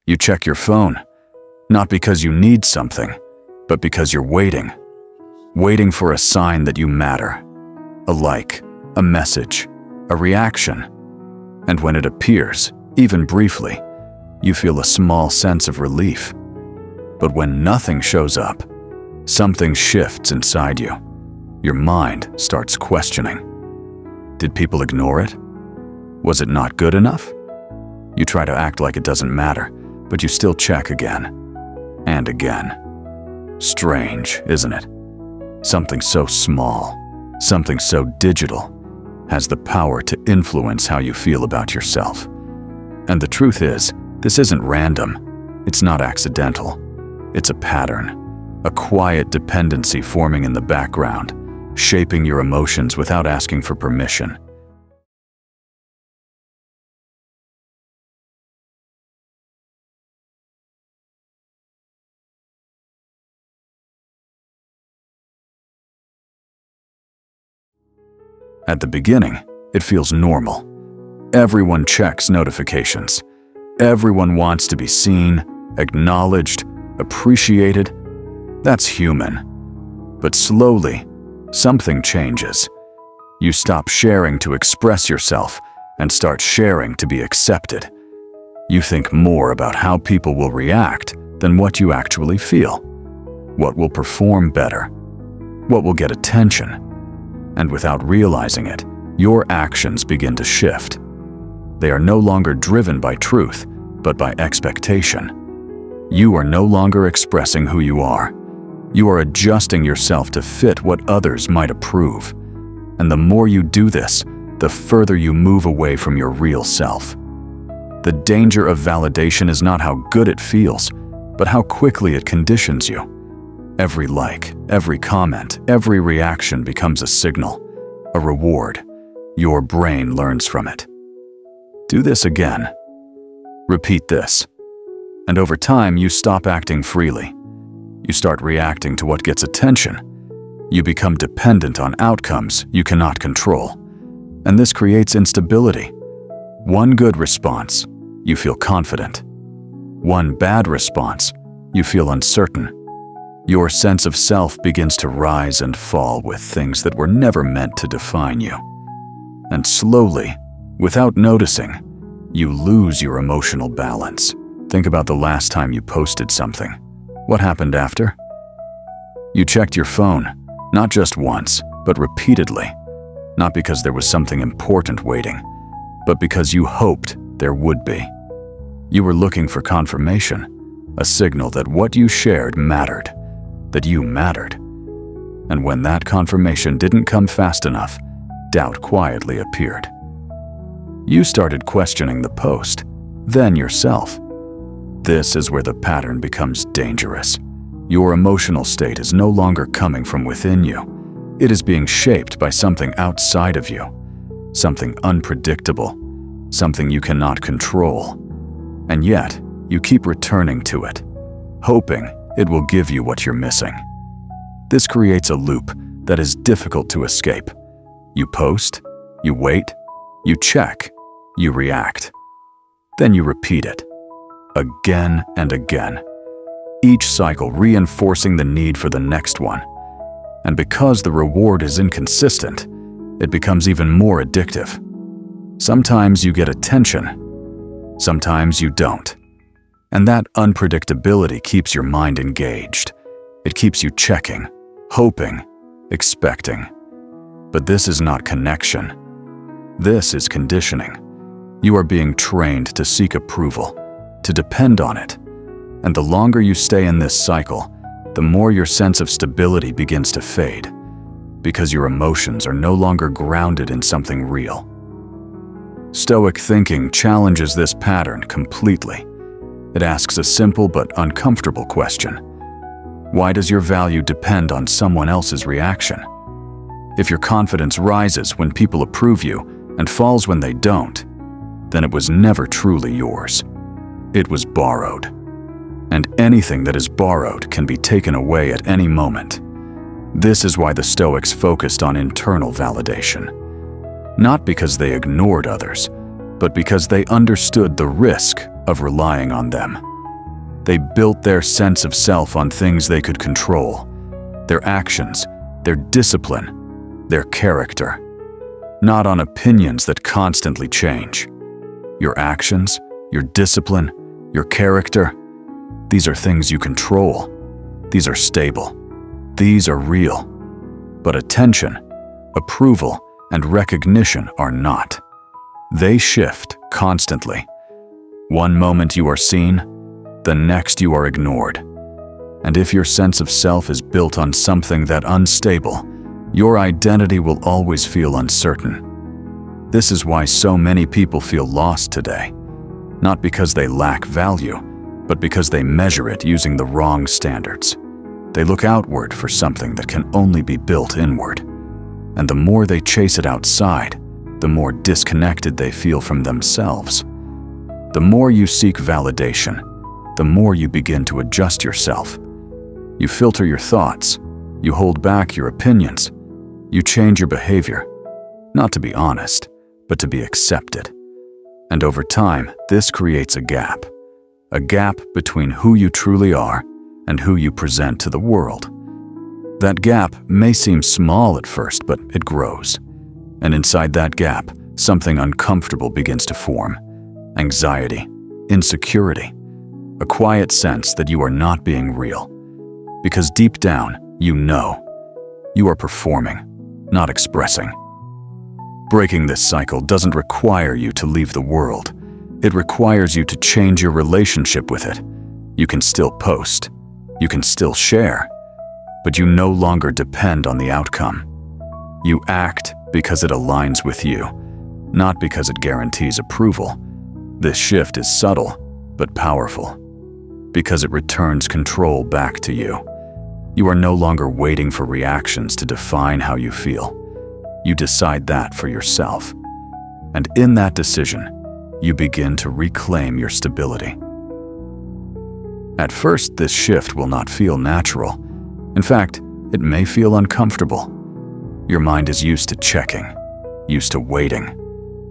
You check your phone, not because you need something, but because you're waiting. Waiting for a sign that you matter. A like, a message, a reaction. And when it appears, even briefly, you feel a small sense of relief. But when nothing shows up, something shifts inside you. Your mind starts questioning. Did people ignore it? Was it not good enough? You try to act like it doesn't matter, but you still check again and again. Strange, isn't it? Something so small, something so digital, has the power to influence how you feel about yourself. And the truth is, this isn't random. It's not accidental. It's a pattern, a quiet dependency forming in the background, shaping your emotions without asking for permission. At the beginning, it feels normal. Everyone checks notifications. Everyone wants to be seen, acknowledged, appreciated. That's human. But slowly, something changes. You stop sharing to express yourself and start sharing to be accepted. You think more about how people will react than what you actually feel. What will perform better? What will get attention? And without realizing it, your actions begin to shift. They are no longer driven by truth, but by expectation. You are no longer expressing who you are. You are adjusting yourself to fit what others might approve. And the more you do this, the further you move away from your real self. The danger of validation is not how good it feels, but how quickly it conditions you. Every like, every comment, every reaction becomes a signal, a reward. Your brain learns from it. Do this again. Repeat this. And over time, you stop acting freely. You start reacting to what gets attention. You become dependent on outcomes you cannot control. And this creates instability. One good response, you feel confident. One bad response, you feel uncertain. Your sense of self begins to rise and fall with things that were never meant to define you. And slowly, without noticing, you lose your emotional balance. Think about the last time you posted something. What happened after? You checked your phone, not just once, but repeatedly. Not because there was something important waiting, but because you hoped there would be. You were looking for confirmation, a signal that what you shared mattered, that you mattered. And when that confirmation didn't come fast enough, doubt quietly appeared. You started questioning the post, then yourself. This is where the pattern becomes dangerous. Your emotional state is no longer coming from within you. It is being shaped by something outside of you, something unpredictable, something you cannot control. And yet, you keep returning to it, hoping it will give you what you're missing. This creates a loop that is difficult to escape. You post, you wait, you check, you react. Then you repeat it, again and again, each cycle reinforcing the need for the next one. And because the reward is inconsistent, it becomes even more addictive. Sometimes you get attention, sometimes you don't. And that unpredictability keeps your mind engaged. It keeps you checking, hoping, expecting. But this is not connection. This is conditioning. You are being trained to seek approval, to depend on it. And the longer you stay in this cycle, the more your sense of stability begins to fade, because your emotions are no longer grounded in something real. Stoic thinking challenges this pattern completely. It asks a simple but uncomfortable question. Why does your value depend on someone else's reaction? If your confidence rises when people approve you and falls when they don't, then it was never truly yours. It was borrowed. And anything that is borrowed can be taken away at any moment. This is why the Stoics focused on internal validation. Not because they ignored others, but because they understood the risk of relying on them. They built their sense of self on things they could control: their actions, their discipline, their character, not on opinions that constantly change. Your actions, your discipline, your character, these are things you control. These are stable. These are real. But attention, approval, and recognition are not. They shift constantly. One moment you are seen, the next you are ignored. And if your sense of self is built on something that unstable, your identity will always feel uncertain. This is why so many people feel lost today. Not because they lack value, but because they measure it using the wrong standards. They look outward for something that can only be built inward. And the more they chase it outside, the more disconnected they feel from themselves. The more you seek validation, the more you begin to adjust yourself. You filter your thoughts, you hold back your opinions, you change your behavior, not to be honest, but to be accepted. And over time, this creates a gap between who you truly are and who you present to the world. That gap may seem small at first, but it grows. And inside that gap, something uncomfortable begins to form: anxiety, insecurity, a quiet sense that you are not being real. Because deep down, you know you are performing, not expressing. Breaking this cycle doesn't require you to leave the world. It requires you to change your relationship with it. You can still post, you can still share, but you no longer depend on the outcome. You act because it aligns with you, not because it guarantees approval. This shift is subtle, but powerful, because it returns control back to you. You are no longer waiting for reactions to define how you feel. You decide that for yourself. And in that decision, you begin to reclaim your stability. At first, this shift will not feel natural. In fact, it may feel uncomfortable. Your mind is used to checking, used to waiting,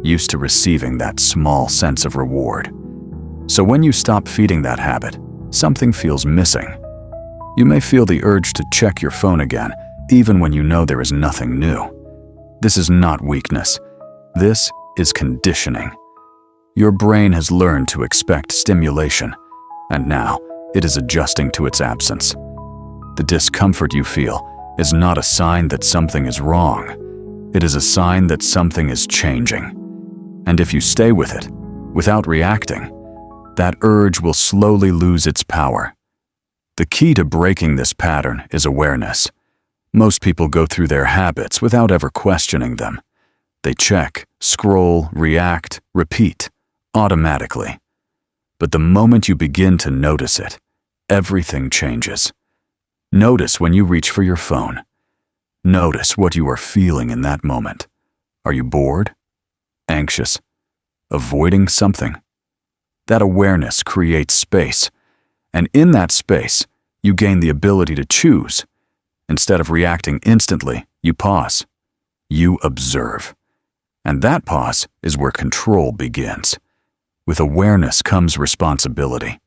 used to receiving that small sense of reward. So when you stop feeding that habit, something feels missing. You may feel the urge to check your phone again, even when you know there is nothing new. This is not weakness. This is conditioning. Your brain has learned to expect stimulation, and now it is adjusting to its absence. The discomfort you feel is not a sign that something is wrong. It is a sign that something is changing. And if you stay with it, without reacting, that urge will slowly lose its power. The key to breaking this pattern is awareness. Most people go through their habits without ever questioning them. They check, scroll, react, repeat, automatically. But the moment you begin to notice it, everything changes. Notice when you reach for your phone. Notice what you are feeling in that moment. Are you bored? Anxious? Avoiding something? That awareness creates space, and in that space, you gain the ability to choose. Instead of reacting instantly, you pause. You observe. And that pause is where control begins. With awareness comes responsibility.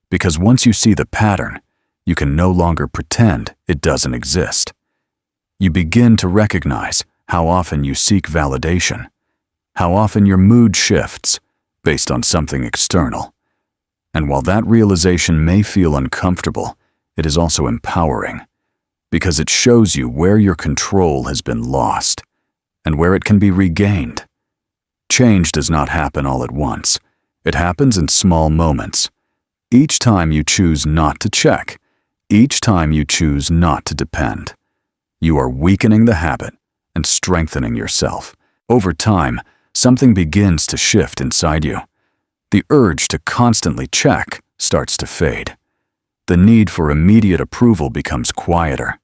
Because once you see the pattern, you can no longer pretend it doesn't exist. You begin to recognize how often you seek validation, how often your mood shifts based on something external. And while that realization may feel uncomfortable, it is also empowering, because it shows you where your control has been lost and where it can be regained. Change does not happen all at once. It happens in small moments. Each time you choose not to check, each time you choose not to depend, you are weakening the habit and strengthening yourself. Over time, something begins to shift inside you. The urge to constantly check starts to fade. The need for immediate approval becomes quieter.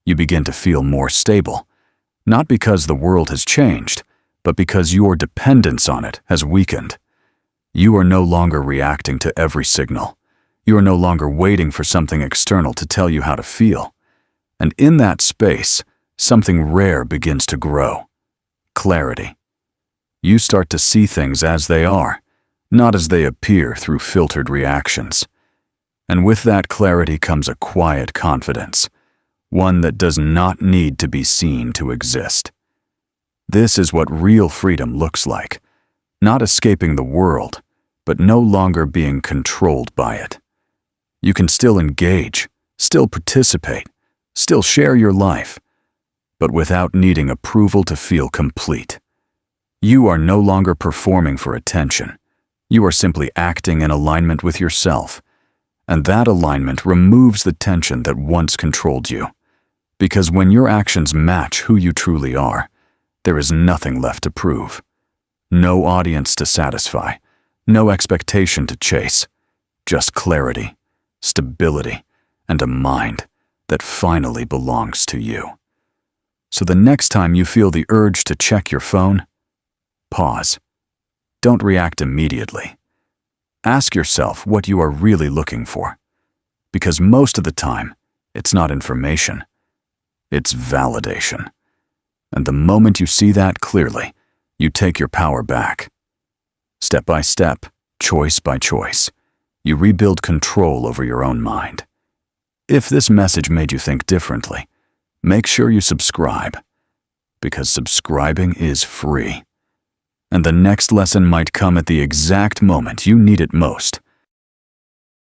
You begin to feel more stable, not because the world has changed, but because your dependence on it has weakened. You are no longer reacting to every signal. You are no longer waiting for something external to tell you how to feel. And in that space, something rare begins to grow: clarity. You start to see things as they are, not as they appear through filtered reactions. And with that clarity comes a quiet confidence, one that does not need to be seen to exist. This is what real freedom looks like, not escaping the world, but no longer being controlled by it. You can still engage, still participate, still share your life, but without needing approval to feel complete. You are no longer performing for attention. You are simply acting in alignment with yourself, and that alignment removes the tension that once controlled you. Because when your actions match who you truly are, there is nothing left to prove. No audience to satisfy, no expectation to chase, just clarity, stability, and a mind that finally belongs to you. So the next time you feel the urge to check your phone, pause. Don't react immediately. Ask yourself what you are really looking for, because most of the time, it's not information, it's validation. And the moment you see that clearly, you take your power back. Step by step, choice by choice, you rebuild control over your own mind. If this message made you think differently, make sure you subscribe, because subscribing is free. And the next lesson might come at the exact moment you need it most.